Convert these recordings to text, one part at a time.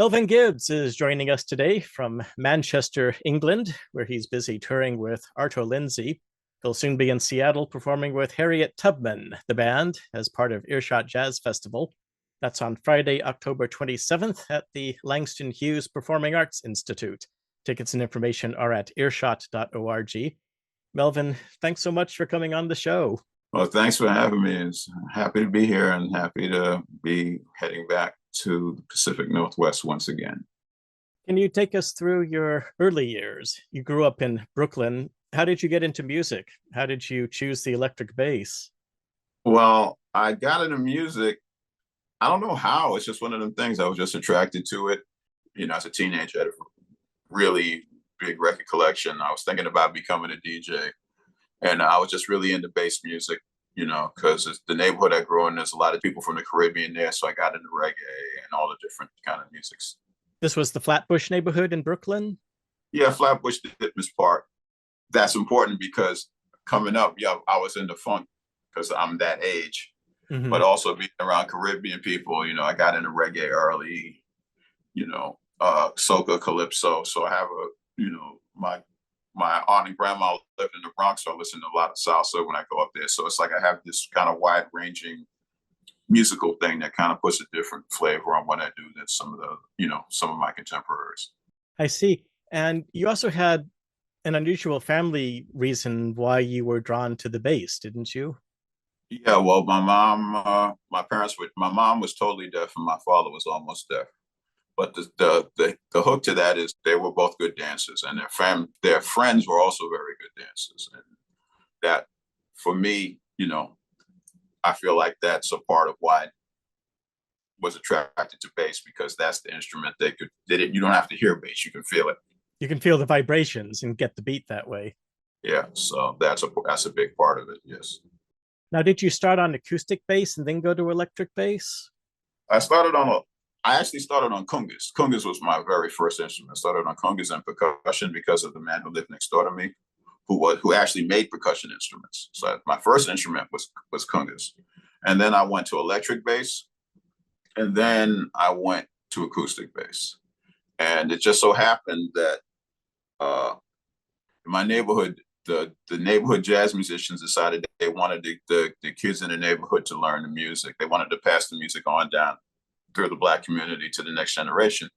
Melvin Gibbs is joining us today from Manchester, England, where he's busy touring with Arto Lindsay. He'll soon be in Seattle performing with Harriet Tubman, the band, as part of Earshot Jazz Festival. That's on Friday, October 27th at the Langston Hughes Performing Arts Institute. Tickets and information are at earshot.org. Melvin, thanks so much for coming on the show. Well, thanks for having me. It's happy to be here and happy to be heading back to the Pacific Northwest once again. Can you take us through your early years? You grew up in Brooklyn. How did you get into music? How did you choose the electric bass? Well, I got into music. I don't know how. It's just one of them things. I was just attracted to it. As a teenager, I had a really big record collection. I was thinking about becoming a DJ. And I was just really into bass music, because it's the neighborhood I grew in. There's a lot of people from the Caribbean there. So I got into reggae and all the different kind of musics. This was the Flatbush neighborhood in Brooklyn? Yeah, Flatbush, the Ditmas Park. That's important because coming up, I was into funk because I'm that age. Mm-hmm. But also being around Caribbean people, I got into reggae early, soca, calypso. So I have my aunt and grandma lived in the Bronx, so I listen to a lot of salsa when I go up there. So it's like I have this kind of wide-ranging musical thing that kind of puts a different flavor on what I do than some of my contemporaries. I see. And you also had an unusual family reason why you were drawn to the bass, didn't you? Yeah, well, my mom was totally deaf and my father was almost deaf. But the hook to that is they were both good dancers, and their friends were also very good dancers. And that, for me, I feel like that's a part of why I was attracted to bass, because that's the instrument you don't have to hear bass, you can feel it. You can feel the vibrations and get the beat that way. Yeah, so that's a big part of it, yes. Now, did you start on acoustic bass and then go to electric bass? I actually started on congas. Congas was my very first instrument. I started on congas and percussion because of the man who lived next door to me, who actually made percussion instruments. So my first instrument was congas. And then I went to electric bass. And then I went to acoustic bass. And it just so happened that in my neighborhood, the neighborhood jazz musicians decided that they wanted the kids in the neighborhood to learn the music. They wanted to pass the music on down through the Black community to the next generation.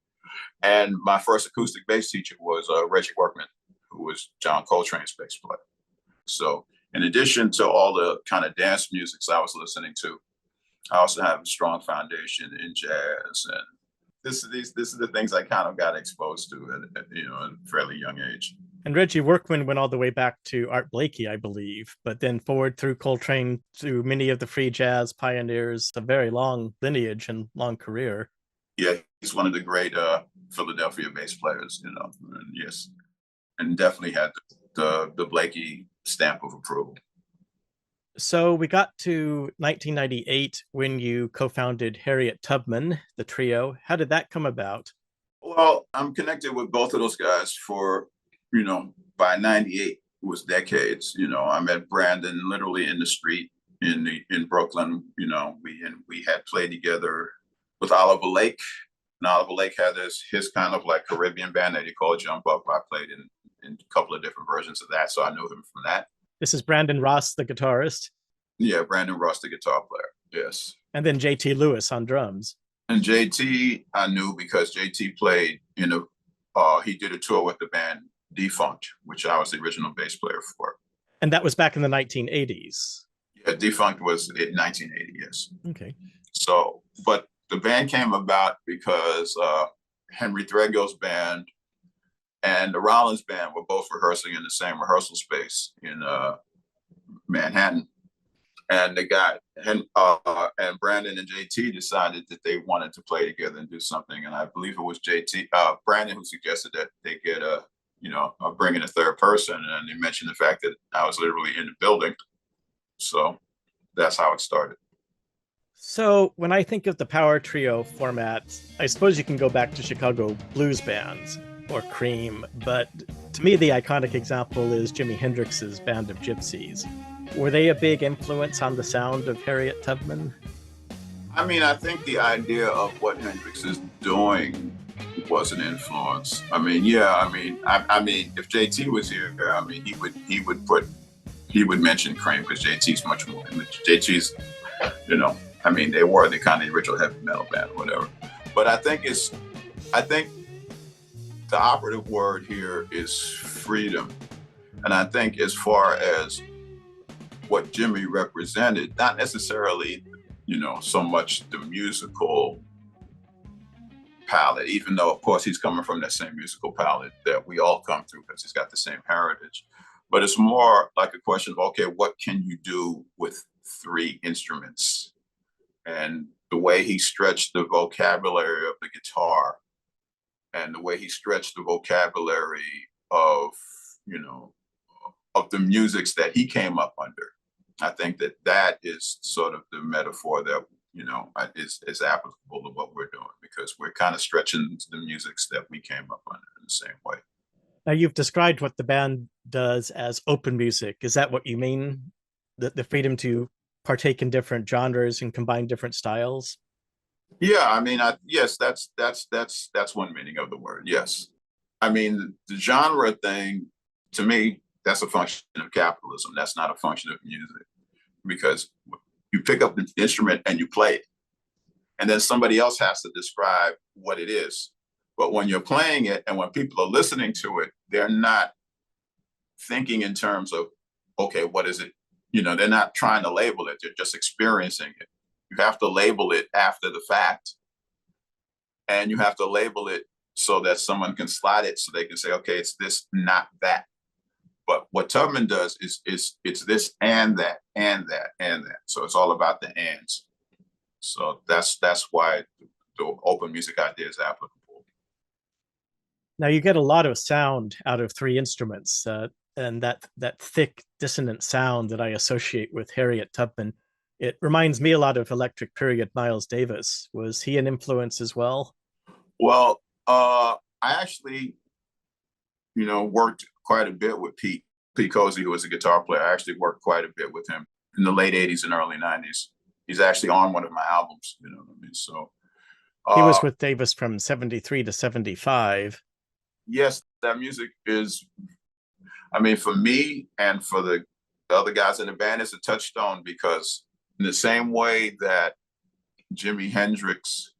And my first acoustic bass teacher was Reggie Workman, who was John Coltrane's bass player. So in addition to all the kind of dance musics I was listening to, I also have a strong foundation in jazz. And this is the things I kind of got exposed to at a fairly young age. And Reggie Workman went all the way back to Art Blakey, I believe, but then forward through Coltrane to many of the free jazz pioneers, a very long lineage and long career. Yeah, he's one of the great Philadelphia bass players, and yes, and definitely had the Blakey stamp of approval. So we got to 1998 when you co-founded Harriet Tubman, the trio. How did that come about? Well, I'm connected with both of those guys for, by 98, it was decades. I met Brandon literally in the street in Brooklyn. We had played together with Oliver Lake. And Oliver Lake had his kind of like Caribbean band that he called Jump Up. I played in a couple of different versions of that, so I knew him from that. This is Brandon Ross, the guitarist. Yeah, Brandon Ross, the guitar player. Yes. And then JT Lewis on drums. And JT, I knew because JT played he did a tour with the band Defunct, which I was the original bass player for. And that was back in the 1980s. Yeah, Defunct was in 1980, yes. Okay. So, but the band came about because Henry Threadgill's band and the Rollins band were both rehearsing in the same rehearsal space in Manhattan. And the guy, and Brandon and JT decided that they wanted to play together and do something. And I believe it was Brandon who suggested that they get bring in a third person. And they mentioned the fact that I was literally in the building. So that's how it started. So when I think of the power trio format, I suppose you can go back to Chicago blues bands or Cream, but to me, the iconic example is Jimi Hendrix's Band of Gypsies. Were they a big influence on the sound of Harriet Tubman? I mean, I think the idea of what Hendrix is doing was an influence. I mean, yeah, I mean, if JT was here, I mean, he would mention Cream because JT's much more. JT's, you know, I mean, they were the kind of original heavy metal band or whatever. But I think the operative word here is freedom. And I think as far as what Jimi represented, not necessarily, you know, so much the musical palette, even though, of course, he's coming from that same musical palette that we all come through because he's got the same heritage. But it's more like a question of, okay, what can you do with 3 instruments? And the way he stretched the vocabulary of the guitar and the way he stretched the vocabulary of, you know, of the musics that he came up under. I think that is sort of the metaphor that, you know, is applicable to what we're doing, because we're kind of stretching the musics that we came up under in the same way. Now, you've described what the band does as open music. Is that what you mean? The freedom to partake in different genres and combine different styles? Yeah, I mean, yes, that's one meaning of the word. Yes, I mean, the genre thing, to me, that's a function of capitalism. That's not a function of music, because you pick up the instrument and you play it, and then somebody else has to describe what it is. But when you're playing it and when people are listening to it, they're not thinking in terms of, okay, what is it? You know, they're not trying to label it. They're just experiencing it. You have to label it after the fact, and you have to label it so that someone can slide it so they can say, okay, it's this, not that. But what Tubman does is it's this and that and that and that. So it's all about the ands. So that's why the open music idea is applicable. Now, you get a lot of sound out of 3 instruments, and that thick, dissonant sound that I associate with Harriet Tubman. It reminds me a lot of Electric Period Miles Davis. Was he an influence as well? Well, I actually, you know, worked quite a bit with Pete Cosey, who was a guitar player. I actually worked quite a bit with him in the late 80s and early 90s. He's actually on one of my albums, you know what I mean? So he was with Davis from 73 to 75. Yes, that music is, I mean, for me and for the other guys in the band, it's a touchstone, because in the same way that Jimi Hendrix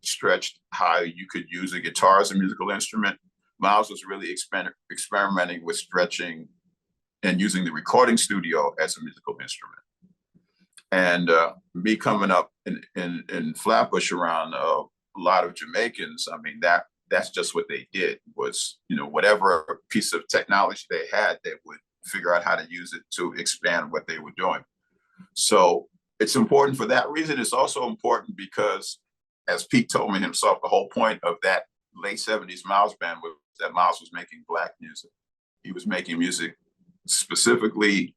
stretched how you could use a guitar as a musical instrument, Miles was really experimenting with stretching and using the recording studio as a musical instrument. And me coming up in Flatbush around a lot of Jamaicans, I mean, that's just what they did, was, you know, whatever piece of technology they had, they would figure out how to use it to expand what they were doing. So it's important for that reason. It's also important because, as Pete told me himself, the whole point of that late 70s Miles band was that Miles was making Black music. He was making music specifically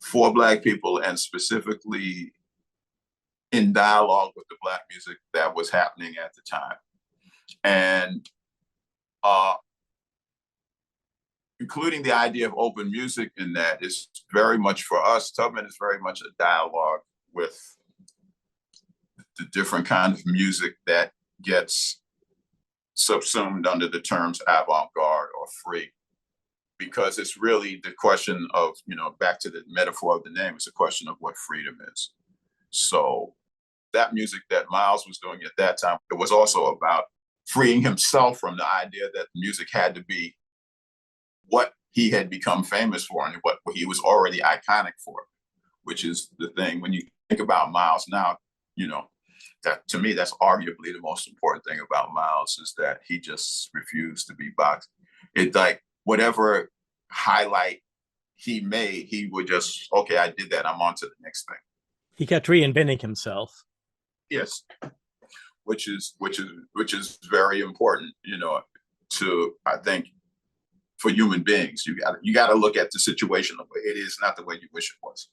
for Black people and specifically in dialogue with the Black music that was happening at the time. And including the idea of open music in that is very much, for us, Tubman is very much a dialogue with the different kind of music that gets subsumed under the terms avant-garde or free, because it's really the question of, you know, back to the metaphor of the name, it's a question of what freedom is. So that music that Miles was doing at that time, it was also about freeing himself from the idea that music had to be what he had become famous for and what he was already iconic for, which is the thing. When you think about Miles now, you know, that to me, that's arguably the most important thing about Miles, is that he just refused to be boxed. It's like whatever highlight he made, he would just, okay, I did that, I'm on to the next thing. He kept reinventing himself. Yes, which is very important, you know, to, I think, for human beings. You got to look at the situation the way it is, not the way you wish it was.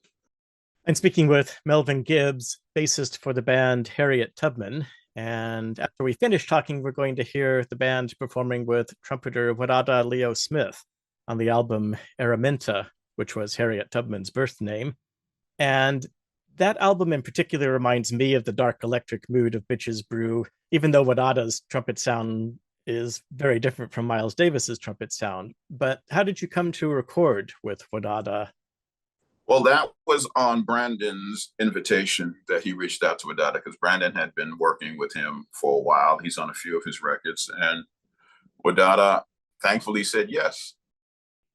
And speaking with Melvin Gibbs, bassist for the band Harriet Tubman. And after we finish talking, we're going to hear the band performing with trumpeter Wadada Leo Smith on the album Araminta, which was Harriet Tubman's birth name. And That album in particular reminds me of the dark electric mood of Bitches Brew, even though Wadada's trumpet sound is very different from Miles Davis's trumpet sound. But how did you come to record with Wadada? Well, that was on Brandon's invitation that he reached out to Wadada because Brandon had been working with him for a while. He's on a few of his records, and Wadada thankfully said yes.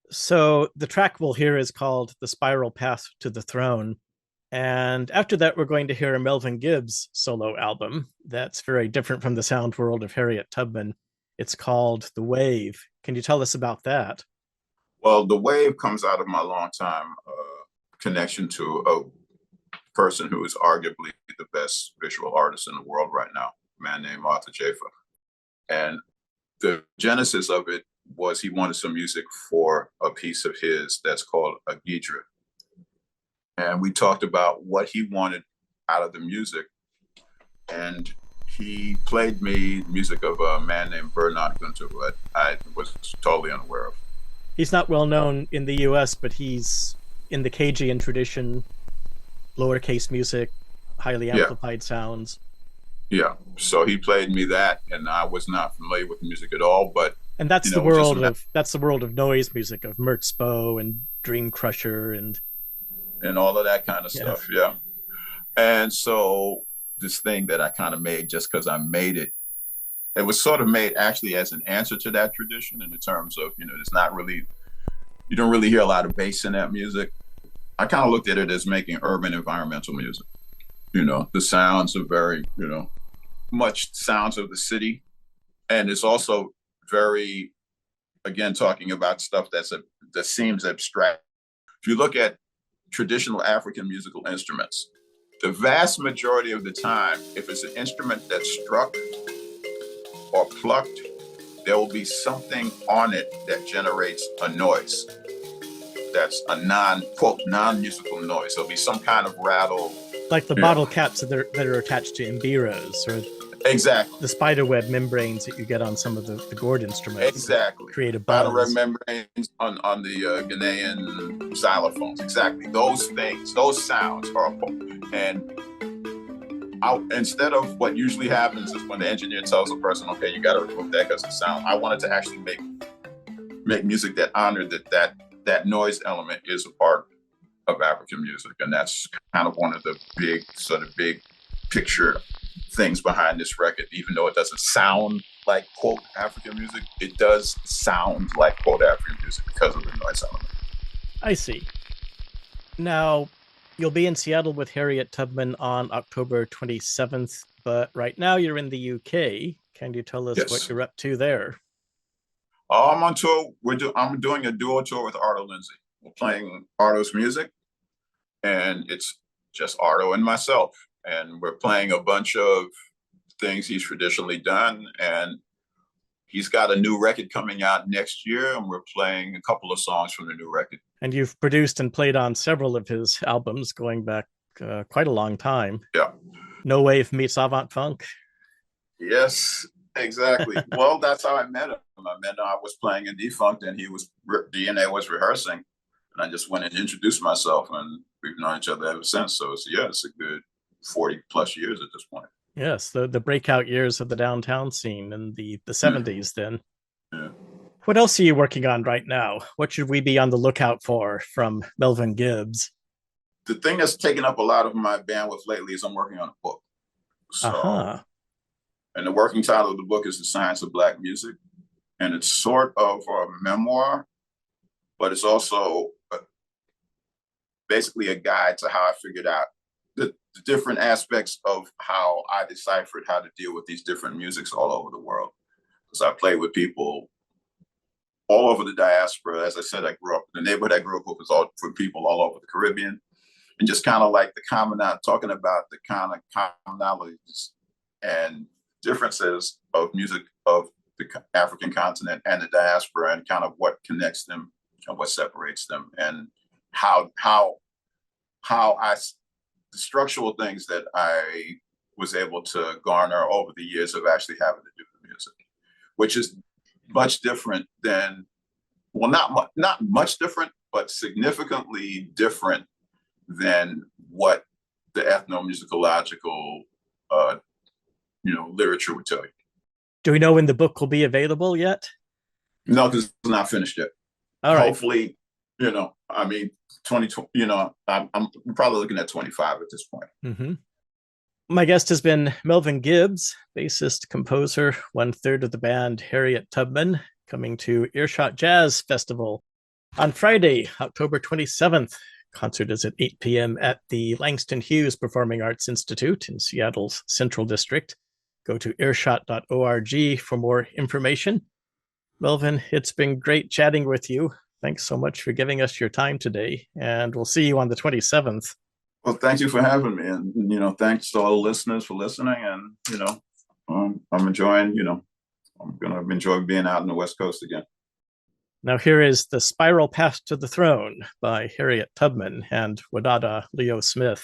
So the track we'll hear is called The Spiral Path to the Throne. And after that, we're going to hear a Melvin Gibbs solo album that's very different from the sound world of Harriet Tubman. It's called The Wave. Can you tell us about that? Well, The Wave comes out of my longtime connection to a person who is arguably the best visual artist in the world right now, a man named Arto Jafa. And the genesis of it was he wanted some music for a piece of his that's called a Gidra. And we talked about what he wanted out of the music. And he played me music of a man named Bernard Gunter, who I was totally unaware of. He's not well known in the US, but he's in the Cajun tradition, lowercase music, highly amplified sounds. Yeah, so he played me that, and I was not familiar with music at all. But and that's the world of noise music, of Merzbow and Dream Crusher and all of that kind of stuff. Yeah, and so this thing that I kind of made just because I made it, it was sort of made actually as an answer to that tradition in the terms of, it's not really, you don't really hear a lot of bass in that music. I kind of looked at it as making urban environmental music. The sounds are very, much sounds of the city. And it's also very, again, talking about stuff that seems abstract. If you look at traditional African musical instruments, the vast majority of the time, if it's an instrument that's struck or plucked, there will be something on it that generates a noise. That's a non-musical noise. There'll be some kind of rattle. Like the bottle caps that are attached to imbiros, or exactly the spiderweb membranes that you get on some of the gourd instruments. Exactly. Create a buzz. Spiderweb membranes on the Ghanaian xylophones. Exactly. Those things, those sounds are, and instead of what usually happens is when the engineer tells a person, okay, you got to remove that because of sound. I wanted to actually make music that honored that noise element is a part of African music. And that's kind of one of the big picture things behind this record. Even though it doesn't sound like, quote, African music, it does sound like, quote, African music because of the noise element. I see. Now, you'll be in Seattle with Harriet Tubman on October 27th, but right now you're in the UK. Can you tell us what you're up to there? I'm on tour. I'm doing a duo tour with Arto Lindsay. We're playing Arto's music, and it's just Arto and myself. And we're playing a bunch of things he's traditionally done. And he's got a new record coming out next year, and we're playing a couple of songs from the new record. And you've produced and played on several of his albums going back quite a long time. Yeah. No Wave meets Avant Funk. Yes, exactly. Well, that's how I met him. I was playing in Defunct, and DNA was rehearsing, and I just went and introduced myself, and we've known each other ever since. So it's a good 40 plus years at this point. Yes, the breakout years of the downtown scene in the 70s then. Yeah. What else are you working on right now? What should we be on the lookout for from Melvin Gibbs? The thing that's taken up a lot of my bandwidth lately is I'm working on a book. And the working title of the book is The Science of Black Music. And it's sort of a memoir, but it's also basically a guide to how I figured out the different aspects of how I deciphered how to deal with these different musics all over the world. Because I played with people all over the diaspora. As I said, the neighborhood I grew up with was all for people all over the Caribbean. And just kind of like talking about the kind of commonalities and differences of music of the African continent and the diaspora, and kind of what connects them and what separates them, and how the structural things that I was able to garner over the years of actually having to do the music, which is much different than, well, not much different, but significantly different than what the ethnomusicological, literature would tell you. Do we know when the book will be available yet? No, because it's not finished yet. All right. Hopefully, 2020, I'm probably looking at 25 at this point. Mm-hmm. My guest has been Melvin Gibbs, bassist, composer, 1/3 of the band Harriet Tubman, coming to Earshot Jazz Festival on Friday, October 27th. Concert is at 8 p.m. at the Langston Hughes Performing Arts Institute in Seattle's Central District. Go to earshot.org for more information. Melvin, it's been great chatting with you. Thanks so much for giving us your time today, and we'll see you on the 27th. Well, thank you for having me, and thanks to all the listeners for listening. And I'm enjoying. I'm gonna enjoy being out on the West Coast again. Now here is The Spiral Path to the Throne by Harriet Tubman and Wadada Leo Smith.